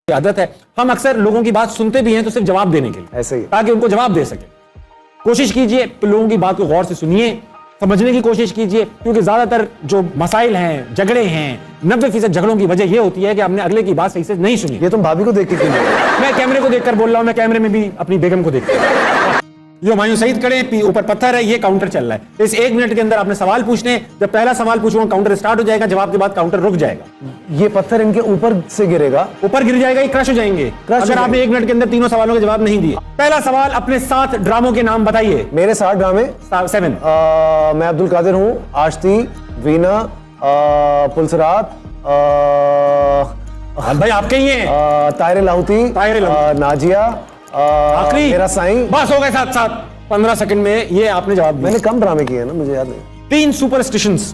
आदत है, हम अक्सर लोगों की बात सुनते भी हैं तो सिर्फ जवाब देने के लिए, ऐसे ही, ताकि उनको जवाब दे सके। कोशिश कीजिए लोगों की बात को गौर से सुनिए, समझने की कोशिश कीजिए, क्योंकि ज्यादातर जो मसाइल हैं, झगड़े हैं, 90% झगड़ों की वजह यह होती है कि आपने अगले की बात सही से नहीं सुनी। ये तुम भाभी को देख के क्यों? मैं कैमरे को देखकर बोल रहा हूं, मैं कैमरे में भी अपनी बेगम को देखकर। जो हुमायूं सईद खड़े, ऊपर पत्थर है, ये काउंटर चल रहा है। इस 1 मिनट के अंदर आपने सवाल पूछने, जब पहला सवाल पूछूंगा काउंटर स्टार्ट हो जाएगा, जवाब के बाद काउंटर रुक जाएगा। ये पत्थर इनके ऊपर से गिरेगा, ऊपर गिर जाएगा, ये क्रश हो जाएंगे अगर आपने 1 मिनट के अंदर तीनों सवालों के जवाब नहीं दिए। पहला सवाल, अपने 7 ड्रामों के नाम बताइए। मेरे 7 ड्रामे 7। मैं अब्दुल कादिर हूँ, आश्ती, वीना, पुलसरात, भाई आपके ही हैं, तायरे लाहौती, नाजिया, आखिरी, मेरा साईं। बस हो गए 7। 15 सेकंड में ये आपने जवाब दिया। मैंने कम ड्रामे किए हैं ना, मुझे याद नहीं। 3 सुपरस्टिशंस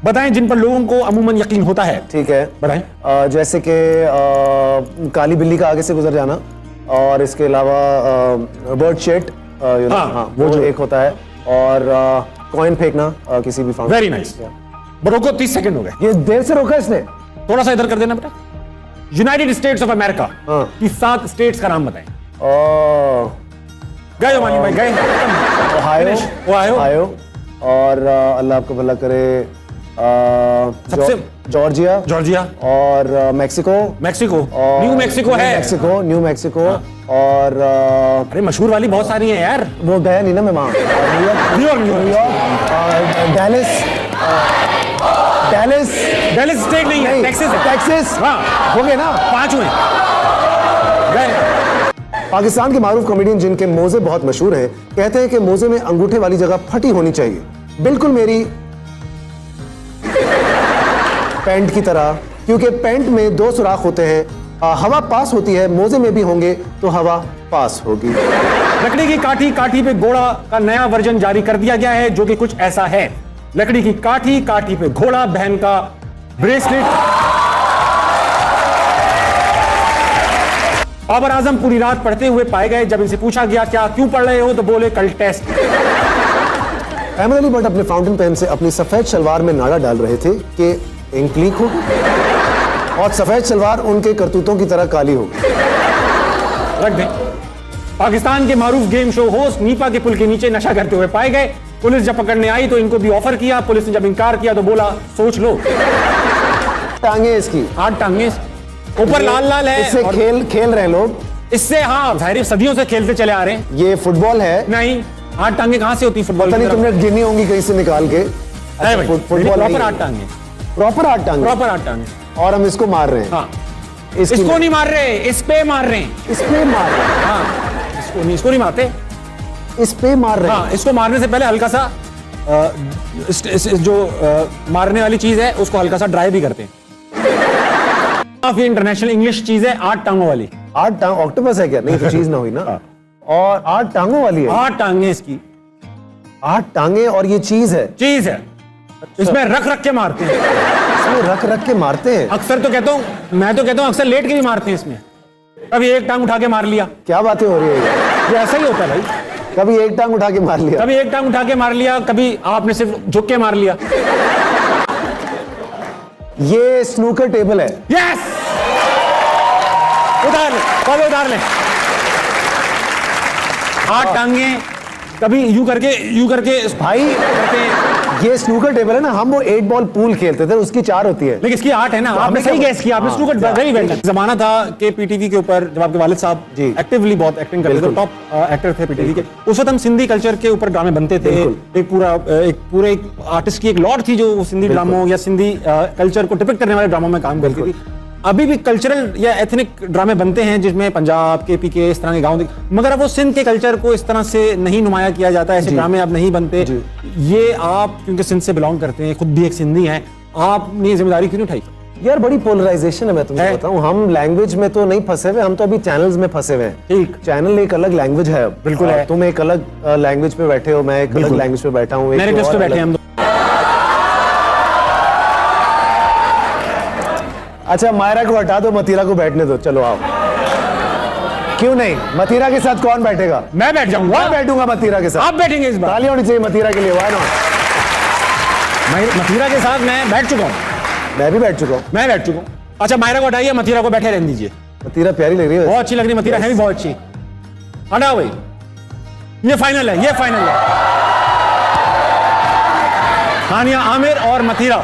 बताएं जिन पर लोगों को अमूमन यकीन होता है। ठीक है, बताएं। जैसे कि काली बिल्ली का आगे से गुजर जाना, और इसके अलावा बर्ड शेट, वो जो एक होता है, और कॉइन फेंकना किसी भी फाउंटेन। Very nice. रोको, 30 सेकंड हो गए। ये देर से रोका इसने, थोड़ा सा इधर कर देना बेटा। यूनाइटेड स्टेट्स ऑफ अमेरिका की 7 स्टेट्स का नाम बताएं। गए मानी भाई, गए। ओहायो, और अल्लाह आपको भला करे, सबसे जॉर्जिया, और मेक्सिको, न्यू मेक्सिको है, न्यू मेक्सिको, और अरे मशहूर वाली बहुत सारी हैं यार। वो गया नहीं ना मैं वहां। न्यूयॉर्क, डेलिस स्टेट नहीं है, टेक्सास। हाँ, हो गए ना, 5 हुए। गए। पाकिस्तान के मारूफ कॉमेडियन जिनके मोजे बहुत मशहूर हैं, कहते हैं कि मोजे में अंगूठे वाली जगह फटी होनी चाहिए, बिल्कुल मेरी पैंट की तरह, क्योंकि पैंट में 2 सुराख होते हैं, हवा पास होती है, मोजे में भी होंगे तो हवा पास होगी। लकड़ी की काठी पे घोड़ा का नया वर्जन जारी कर दिया गया है, जो कि कुछ ऐसा है। लकड़ी की काठी पे घोड़ा, बहन का ब्रेसलेट। बाबर आजम पूरी रात पढ़ते हुए पाए गए। जब इनसे पूछा गया क्या क्यों पढ़ रहे हो, तो बोले कल टेस्ट। अहमद अली भट्ट अपने फाउंटेन पेन से अपनी सफेद शलवार में नाड़ा डाल रहे थे कि इंक लीक हो, और सफेद शलवार उनके करतूतों की तरह काली हो। रख दें। पाकिस्तान के मारूफ गेम शो होस्ट नीपा के पुल के नीचे नशा करते हुए पाए गए। पुलिस जब पकड़ने आई तो इनको भी ऑफर किया। पुलिस ने जब इनकार किया तो बोला सोच लो। टांगे इसकी, 8 टांगे, ऊपर लाल लाल है। इससे खेल रहे हैं लोग इससे। हाँ, जाहिर सदियों से खेलते चले आ रहे हैं। ये फुटबॉल है नहीं, 8 टांगे कहां से होती फुटबॉल? नहीं, तुमने गिनी होंगी कहीं से निकाल के। फुटबॉल प्रॉपर 8 टांगे, प्रॉपर 8 टांगे, और हम इसको मार रहे हैं। हाँ, इसको नहीं मार रहे, इस पे मार रहे हैं। इस पे मार रहे हैं। हाँ, इसको नहीं मारते, इस पे मार रहे हैं। हाँ, इसको मारने से पहले हल्का सा जो मारने वाली चीज है उसको हल्का सा ड्राई भी करते हैं। काफी इंटरनेशनल इंग्लिश चीज है 8 टांगों वाली। 8 टांग ऑक्टोपस है क्या? नहीं तो चीज ना हुई ना। और 8 टांगों वाली है। 8 टांगे इसकी, 8 टांगे, और ये चीज है। अच्छा। इसमें रख के मारते हैं। इसमें रख के मारते हैं। अक्सर तो कहता हूँ, मैं तो कहता हूँ अक्सर लेट के भी मारते हैं इसमें। कभी एक टांग उठा के मार लिया। क्या बातें हो रही है? ये ऐसा ही होता है भाई। कभी एक टांग उठा के मार लिया, कभी एक टांग उठा के मार लिया, कभी आपने सिर्फ झुक के मार लिया। ये स्नूकर टेबल है। यस, उधार ले। 8 टांगे, कभी यूं करके भाई करते हैं। ये स्नूकर टेबल है ना, हम वो 8 बॉल पूल खेलते थे, उसकी 4 होती है, लेकिन इसकी 8 है ना। आपने सही गैस किया, आपने स्नूकर वेरी वेल। जमाना था कि पीटीवी के ऊपर जब आपके वालिद साहब एक्टिवली बहुत एक्टिंग करते थे, टॉप एक्टर थे पीटीवी के, उस वक्त हम सिंधी कल्चर के ऊपर ड्रामे बनते थे। एक पूरे आर्टिस्ट की एक लॉट थी जो सिंधी ड्रामों या सिंधी कल्चर को डिपिक्ट करने वाले ड्रामों में काम करती थी। अभी भी कल्चरल या एथनिक ड्रामे बनते हैं जिसमें पंजाब के पीके इस तरह के गांव, मगर अब वो सिंध के कल्चर को इस तरह से नहीं नुमाया किया जाता है। ऐसे ड्रामे अब नहीं बनते। ये आप क्योंकि सिंध से बिलोंग करते हैं, खुद भी एक सिंधी हैं, आपने ये जिम्मेदारी क्यों नहीं उठाई? यार बड़ी पोलराइजेशन है, मैं तुम्हें बताऊं। हम लैंग्वेज में तो नहीं फंसे हुए, हम तो अभी चैनल्स में फंसे हुए हैं। ठीक, चैनल एक अलग लैंग्वेज है। बिल्कुल है। तुम एक अलग लैंग्वेज पे बैठे हो, मैं एक अलग लैंग्वेज पे बैठा हूँ। मेरे पे बैठे हम। अच्छा, मायरा को हटा दो, मतीरा को बैठने दो। चलो आओ। क्यों नहीं? मतीरा के साथ कौन बैठेगा? मैं बैठ जाऊंगा। मैं बैठूंगा मतीरा के साथ। आप बैठेंगे इस बार? तालियां होनी चाहिए मतीरा के लिए। Why not? मतीरा के साथ मैं बैठ चुका हूँ। मैं भी बैठ चुका हूँ। अच्छा, मायरा को हटाइए, मतीरा को बैठे रहने दीजिए। मतीरा प्यारी लग रही है। बहुत अच्छी लग रही है मतीरा, है भी बहुत अच्छी। हटाओ भाई, ये फाइनल है, ये फाइनल है। हानिया आमिर और मतीरा।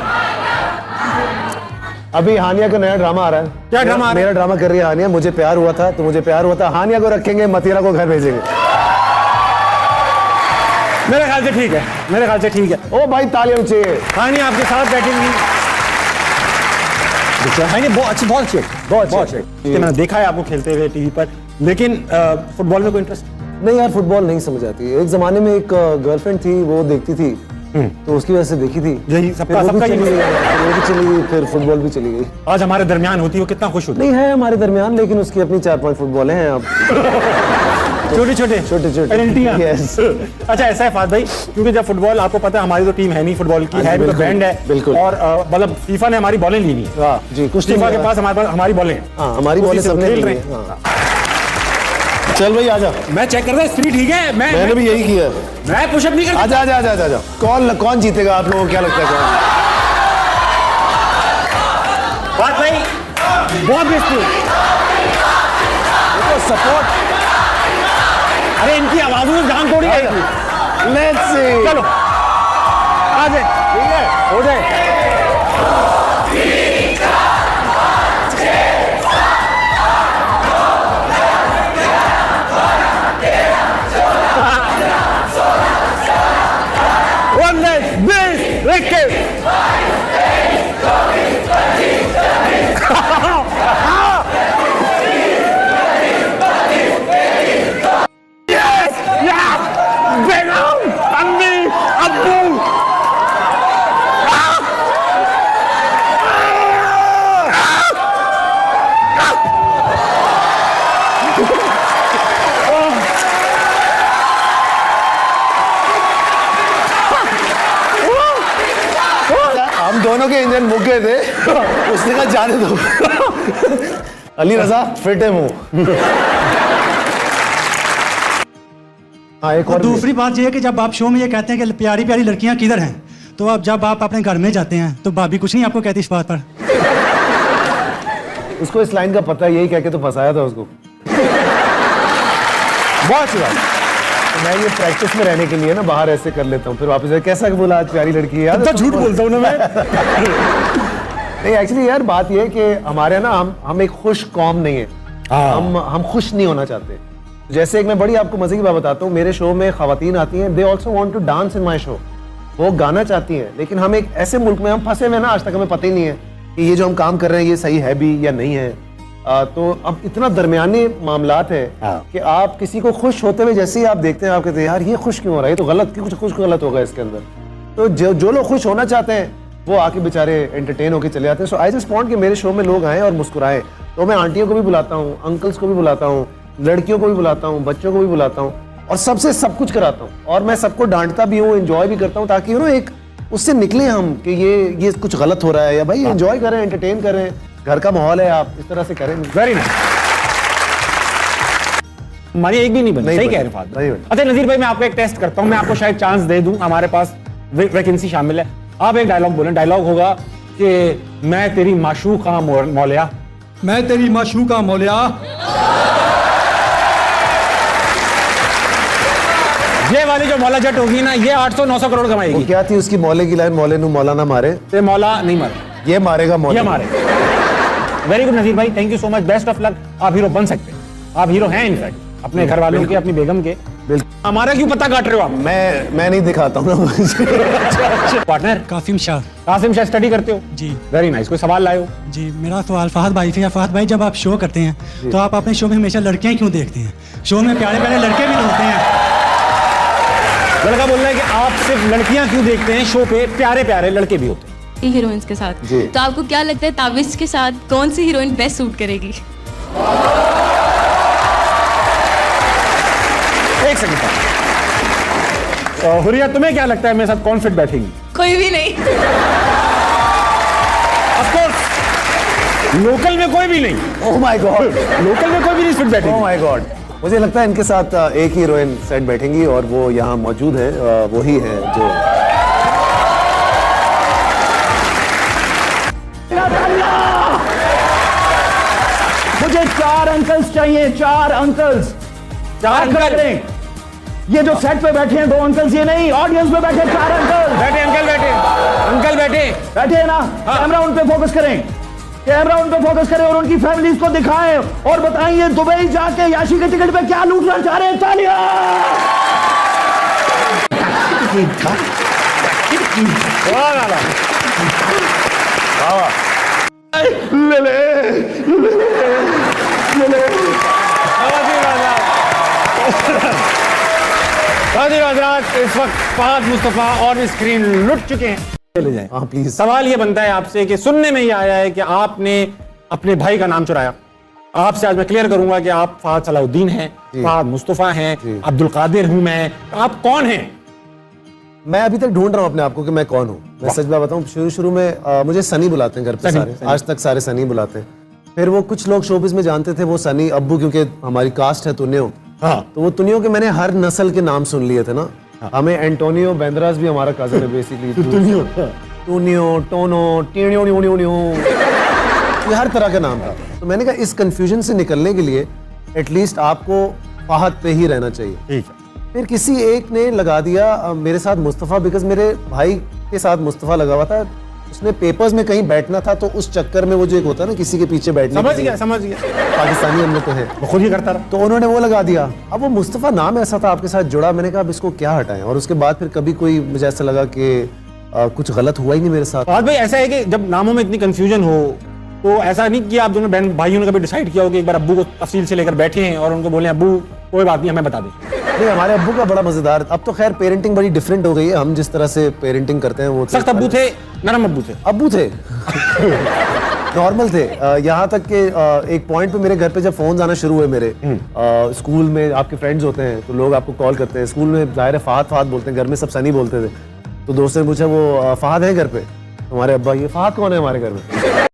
अभी हानिया का नया ड्रामा आ रहा है। क्या ड्रामा आ रहा है? मेरा ड्रामा कर रही है हानिया, मुझे प्यार हुआ था तो मुझे प्यार हुआ था, हानिया को रखेंगे, मतीरा को घर भेजेंगे। मेरे ख्याल से ठीक है, मेरे ख्याल से ठीक है। ओ भाई तालियां चाहिए। हानिया आपके साथ बैठेंगी। हानिया बहुत अच्छी, बहुत अच्छी, बहुत अच्छी। मैंने देखा है आपको खेलते हुए टीवी पर, लेकिन फुटबॉल में कोई इंटरेस्ट नहीं यार, फुटबॉल नहीं समझ आती। एक जमाने में एक गर्लफ्रेंड थी, वो देखती थी तो उसकी वजह से देखी थी। यही सबका फिर वो भी सबका चली गई, फिर वो भी चली गई, फिर फुटबॉल भी चली गई। आज हमारे दरमियान होती है, वो कितना खुश होती नहीं है हमारे दरमियान, लेकिन उसकी अपनी 4-5 फुटबॉलें हैं अब। छोटे छोटे छोटे पेनल्टियां। यस। अच्छा ऐसा है फाद भाई, क्योंकि जब फुटबॉल, आपको पता है हमारी तो टीम है नहीं फुटबॉल की, है भी तो बैंड है बिल्कुल। और मतलब फीफा ने हमारी बॉलें ली हुई है। हाँ जी, कुछ फीफा के पास हमारे पास हमारी बॉलें हैं। हाँ हमारी बॉलें सबने खेल ली रहे हैं। हैं। हाँ। चल भाई आजा। मैं चेक कर रहा हूँ, स्त्री ठीक है। मैंने भी यही किया। मैं पुशअप नहीं करता। आजा आजा आजा आजा। कौन जीतेगा आप लोगों को क्या लगता है? बात भाई बहुत बेस्ट। सपोर्ट। अरे इनकी आवाजों में जान थोड़ी है। Let's see. चलो आ जाए, ठीक है, हो जाए। हम दोनों के इंजन मुक गए थे। उसने कहा जाने दो। अली रजा फिट है मुंह। हाँ एक और दूसरी बात यह है कि जब आप शो में ये कहते हैं कि प्यारी प्यारी लड़कियां किधर हैं, तो अब जब आप अपने घर में जाते हैं तो भाभी कुछ नहीं आपको कहती इस बात पर? उसको इस लाइन का पता है, यही कह के तो फंसाया था उसको। बहुत अच्छी बात। तो मैं ये प्रैक्टिस में रहने के लिए ना बाहर ऐसे कर लेता हूँ, फिर वापस कैसा बोला आज प्यारी लड़की है यार। तो झूठ बोलता हूँ ना मैं। नहीं एक्चुअली यार बात ये है कि हमारे ना हम एक खुश कौम नहीं है। हम खुश नहीं होना चाहते। जैसे एक मैं बड़ी आपको मजे की बात बताता हूँ, मेरे शो में खवातीन आती हैं, they also want to dance in my show. वो गाना चाहती हैं, लेकिन हम एक ऐसे मुल्क में हम फंसे हुए ना, आज तक हमें पता ही नहीं है कि ये जो हम काम कर रहे हैं ये सही है भी या नहीं है। तो अब इतना दरमियानी मामलात है कि आप किसी को खुश होते हुए जैसे ही आप देखते हैं, आप कहते हैं यार ये खुश क्यों हो रहा है, ये तो गलत, कुछ गलत होगा इसके अंदर। तो जो लोग खुश होना चाहते हैं वो आके बेचारे एंटरटेन होकर चले जाते हैं। सो आई जस्ट वांट कि मेरे शो में लोग आए और मुस्कुराएं। तो मैं आंटियों को भी बुलाता हूँ, अंकल्स को भी बुलाता हूँ, लड़कियों को भी बुलाता हूँ, बच्चों को भी बुलाता हूँ और सबसे सब कुछ कराता हूँ। और मैं सबको डांटता भी हूँ, एंजॉय भी करता हूँ, ताकि एक उससे निकले हम कि ये कुछ गलत हो रहा है, या भाई एंजॉय करें, एंटरटेन करें, घर का माहौल है, आप इस तरह से करें। Very nice. हमारी एक भी नहीं बनी, सही कह रहे हैं। अच्छा नजीर भाई, मैं आपको एक टेस्ट करता हूं, मैं आपको शायद चांस दे दूं, हमारे पास वैकेंसी शामिल है। आप एक डायलॉग बोलें। डायलॉग होगा कि मैं तेरी माशूका मौलिया। मैं तेरी माशूका मौलिया। ये वाली जो मौला जट होगी ना, ये 800-900 करोड़ कमाएगी। क्या थी उसकी मौले की लाइन? मौले नु मौला ना मारे, ते मौला नहीं मारे, ये मारेगा मौला। ये मारे। वेरी गुड नजीर भाई, thank you so much, best of luck. आप हीरो बन सकते हैं, आप हीरो हैं इनफैक्ट, अपने घर वालों के, अपनी बेगम के। हमारा क्यों पता काट रहे हो आप? मैं नहीं दिखाता हूँ ना। पार्टनर कासिम शाह। कासिम शाह स्टडी करते हो जी। Very nice. कोई सवाल लाए हो? जी, मेरा सवाल फहद भाई से। फहद भाई, जब आप शो करते हैं तो आप अपने शो में हमेशा लड़कियां क्यों देखते हैं? शो में प्यारे प्यारे लड़के भी तो होते हैं। लड़का बोल रहा है कि आप सिर्फ लड़कियां क्यों देखते हैं, शो पे प्यारे प्यारे लड़के भी होते हैं हीरोइंस के साथ। तो आपको क्या लगता है ताबिज़ के साथ कौन सी हीरोइन बेस्ट सूट करेगी? एक सेकंड। हुरिया, तुम्हें क्या लगता है मेरे साथ कौन फिट बैठेगी? कोई भी नहीं। ऑफ कोर्स लोकल में कोई भी नहीं। ओह माय गॉड, लोकल में कोई भी नहीं फिट बैठेगी। Oh my God. मुझे लगता है इनके साथ एक ही हीरोइन सेट बैठेंगी और वो यहाँ मौजूद है, वही है जो मुझे 4 4 अंकल्स चाहिए, 4 अंकल्स। 4 खड़ा अंकल। करें। ये जो सेट पे बैठे हैं 2 अंकल्स, ये नहीं, ऑडियंस में बैठे 4 अंकल। बैठे अंकल, बैठे अंकल, बैठे। बैठे हैं ना? कैमरा उन पे फोकस करें, कैमरा उन पे फोकस करें और उनकी फैमिलीज को दिखाएं और बताएं ये दुबई जाके याशी के टिकट पे क्या लूटना चाह रहे हैं। तालियां। ले ले, ले ले। इस वक्त फहद मुस्तफा और स्क्रीन लुट चुके हैं। चले जाएं। हाँ प्लीज। सवाल ये बनता है आपसे कि सुनने में ये आया है कि आपने अपने भाई का नाम चुराया। आपसे आज मैं क्लियर करूंगा कि आप फहद सलाउद्दीन हैं, फहद मुस्तफा हैं, अब्दुल कादिर हूं मैं। आप कौन हैं? मैं अभी तक ढूंढ रहा हूँ अपने आप को कि मैं कौन हूँ। मैं सच बात बताऊँ, शुरू में मुझे सनी बुलाते हैं घर पे सारे, आज तक सारे सनी बुलाते हैं। फिर वो कुछ लोग शोबिस में जानते थे वो सनी अब्बू, क्योंकि हमारी कास्ट है तुनियो। हाँ। तो वो तुनियो के मैंने हर नस्ल के नाम सुन लिए थे ना। हमें एंटोनियो बेंद्रास भी हमारा कजन है बेसिकली। तुनियो, टोनो, टीनियो, ये हर तरह का नाम था। तो मैंने कहा इस कंफ्यूजन से निकलने के लिए एटलीस्ट आपको फहद पे ही रहना चाहिए। ठीक है। फिर किसी एक ने लगा दिया मेरे साथ मुस्तफ़ा, बिकॉज मेरे भाई के साथ मुस्तफ़ा लगा हुआ था। उसने पेपर्स में कहीं बैठना था तो उस चक्कर में वो जो एक होता है ना किसी के पीछे बैठने, समझ गया, समझ गया। पाकिस्तानी हम लोग तो हैं, वो खुद ही करता रहा। तो उन्होंने वो लगा दिया। अब वो मुस्तफ़ा नाम ऐसा था आपके साथ जुड़ा, मैंने कहा अब इसको क्या हटाएं। और उसके बाद फिर कभी कोई मुझे ऐसा लगा कि कुछ गलत हुआ ही नहीं मेरे साथ। फहद भाई ऐसा है कि जब नामों में इतनी कंफ्यूजन हो तो ऐसा नहीं कि आप दोनों बहन भाइयों ने कभी डिसाइड किया हो कि एक बार अब्बू को तफसील से लेकर बैठे हैं और उनको बोले अब्बू कोई बात नहीं हमें बता दें। नहीं, हमारे अब्बू का बड़ा मजेदार, अब तो खैर पेरेंटिंग बड़ी डिफरेंट हो गई है। हम जिस तरह से पेरेंटिंग करते हैं वो सख्त अब्बू थे, नरम अब्बू थे? अब्बू थे नॉर्मल थे। यहाँ तक कि एक पॉइंट पे मेरे घर पे जब फोन आना शुरू हुए मेरे, स्कूल में आपके फ्रेंड्स होते हैं तो लोग आपको कॉल करते हैं। स्कूल में जाहिर है फहद फहद बोलते हैं, घर में सब सनी बोलते थे। तो दोस्त ने पूछा वो फहद है घर पे? हमारे अब्बा, ये फहद कौन है हमारे घर में?